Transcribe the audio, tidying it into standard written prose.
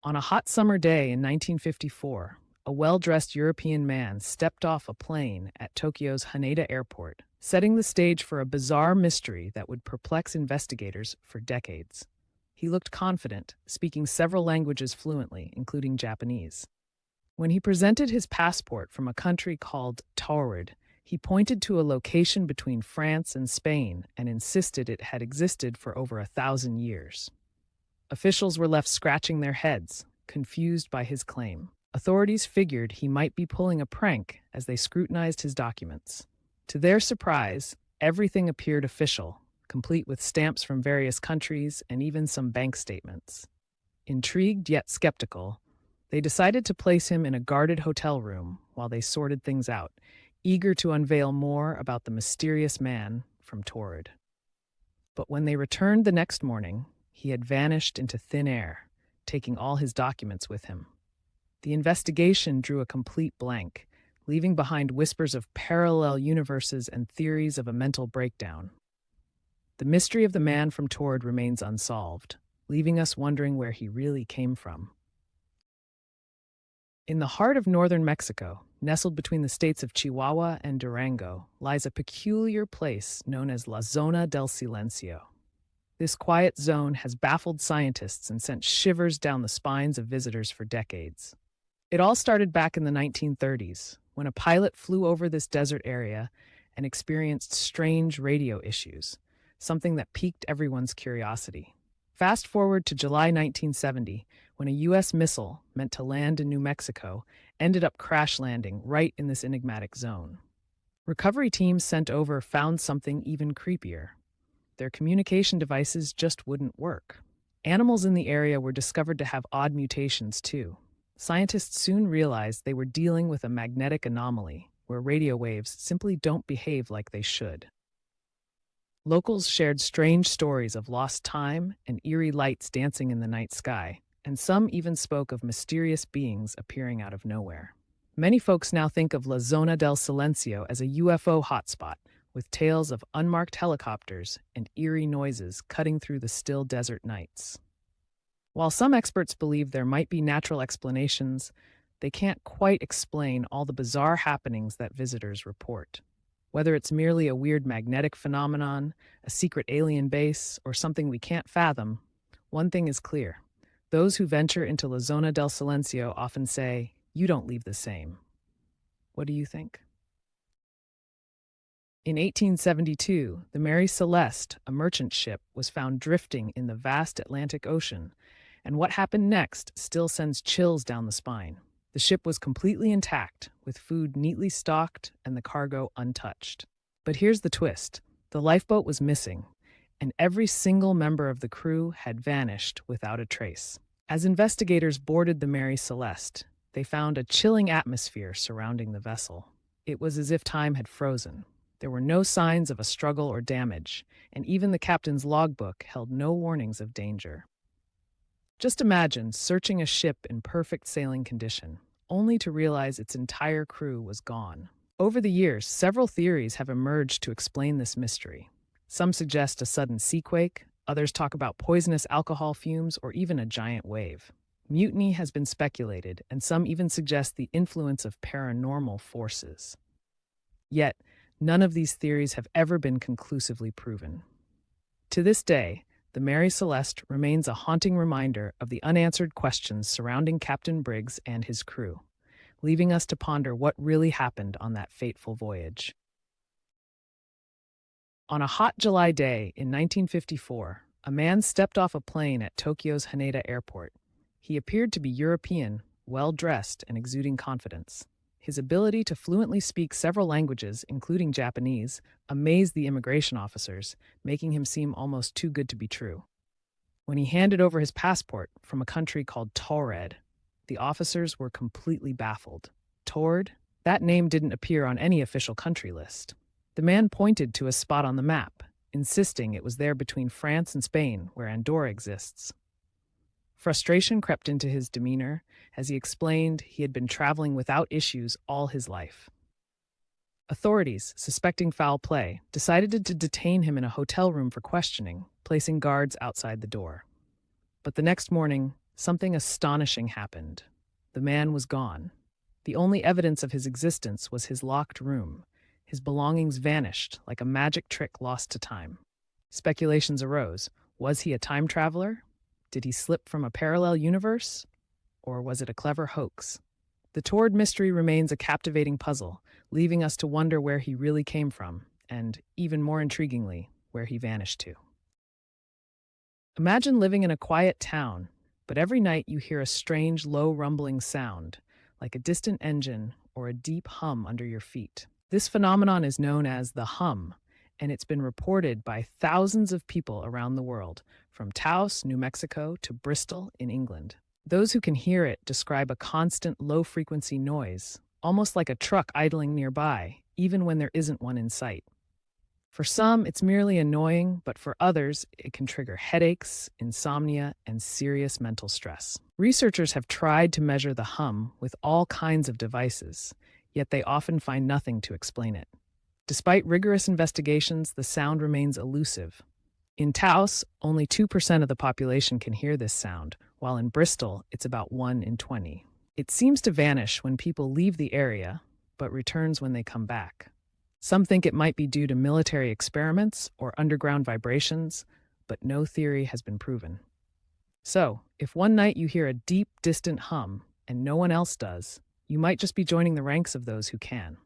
On a hot summer day in 1954, a well-dressed European man stepped off a plane at Tokyo's Haneda Airport, setting the stage for a bizarre mystery that would perplex investigators for decades. He looked confident, speaking several languages fluently, including Japanese. When he presented his passport from a country called Torrid, he pointed to a location between France and Spain and insisted it had existed for over 1,000 years. Officials were left scratching their heads, confused by his claim. Authorities figured he might be pulling a prank as they scrutinized his documents. To their surprise, everything appeared official, complete with stamps from various countries and even some bank statements. Intrigued yet skeptical, they decided to place him in a guarded hotel room while they sorted things out, eager to unveil more about the mysterious man from Torrid. But when they returned the next morning, he had vanished into thin air, taking all his documents with him. The investigation drew a complete blank, leaving behind whispers of parallel universes and theories of a mental breakdown. The mystery of the man from Torrid remains unsolved, leaving us wondering where he really came from. In the heart of northern Mexico, nestled between the states of Chihuahua and Durango, lies a peculiar place known as Lzona del Sencio. This quiet zone has baffled scientists and sent shivers down the spines of visitors for decades. It all started back in the 1930s, when a pilot flew over this desert area and experienced strange radio issues, something that piqued everyone's curiosity. Fast forward to July 1970, when a U.S. missile meant to land in New Mexico ended up crash landing right in this enigmatic zone. Recovery teams sent over found something even creepier. Their communication devices just wouldn't work. Animals in the area were discovered to have odd mutations, too. Scientists soon realized they were dealing with a magnetic anomaly, where radio waves simply don't behave like they should. Locals shared strange stories of lost time and eerie lights dancing in the night sky, and some even spoke of mysterious beings appearing out of nowhere. Many folks now think of Lzona del Sencio as a UFO hotspot, with tales of unmarked helicopters and eerie noises cutting through the still desert nights. While some experts believe there might be natural explanations, they can't quite explain all the bizarre happenings that visitors report. Whether it's merely a weird magnetic phenomenon, a secret alien base, or something we can't fathom, one thing is clear. Those who venture into Lzona del Sencio often say, "You don't leave the same." What do you think? In 1872, the Mary Celeste, a merchant ship, was found drifting in the vast Atlantic Ocean, and what happened next still sends chills down the spine. The ship was completely intact, with food neatly stocked and the cargo untouched. But here's the twist. The lifeboat was missing, and every single member of the crew had vanished without a trace. As investigators boarded the Mary Celeste, they found a chilling atmosphere surrounding the vessel. It was as if time had frozen. There were no signs of a struggle or damage, and even the captain's logbook held no warnings of danger. Just imagine searching a ship in perfect sailing condition, only to realize its entire crew was gone. Over the years, several theories have emerged to explain this mystery. Some suggest a sudden seaquake, others talk about poisonous alcohol fumes, or even a giant wave. Mutiny has been speculated, and some even suggest the influence of paranormal forces. Yet, none of these theories have ever been conclusively proven. To this day, the Mary Celeste remains a haunting reminder of the unanswered questions surrounding Captain Briggs and his crew, leaving us to ponder what really happened on that fateful voyage. On a hot July day in 1954, a man stepped off a plane at Tokyo's Haneda Airport. He appeared to be European, well-dressed, and exuding confidence. His ability to fluently speak several languages, including Japanese, amazed the immigration officers, making him seem almost too good to be true. When he handed over his passport from a country called Torrid, the officers were completely baffled. Torrid? That name didn't appear on any official country list. The man pointed to a spot on the map, insisting it was there between France and Spain, where Andorra exists. Frustration crept into his demeanor as he explained he had been traveling without issues all his life. Authorities, suspecting foul play, decided to detain him in a hotel room for questioning, placing guards outside the door. But the next morning, something astonishing happened. The man was gone. The only evidence of his existence was his locked room. His belongings vanished like a magic trick lost to time. Speculations arose. Was he a time traveler? Did he slip from a parallel universe? Or was it a clever hoax? The Tord mystery remains a captivating puzzle, leaving us to wonder where he really came from, and, even more intriguingly, where he vanished to. Imagine living in a quiet town, but every night you hear a strange, low rumbling sound, like a distant engine or a deep hum under your feet. This phenomenon is known as the hum, and it's been reported by thousands of people around the world, from Taos, New Mexico, to Bristol in England. Those who can hear it describe a constant low-frequency noise, almost like a truck idling nearby, even when there isn't one in sight. For some, it's merely annoying, but for others, it can trigger headaches, insomnia, and serious mental stress. Researchers have tried to measure the hum with all kinds of devices, yet they often find nothing to explain it. Despite rigorous investigations, the sound remains elusive. In Taos, only 2% of the population can hear this sound, while in Bristol, it's about 1 in 20. It seems to vanish when people leave the area, but returns when they come back. Some think it might be due to military experiments or underground vibrations, but no theory has been proven. So, if one night you hear a deep, distant hum and no one else does, you might just be joining the ranks of those who can.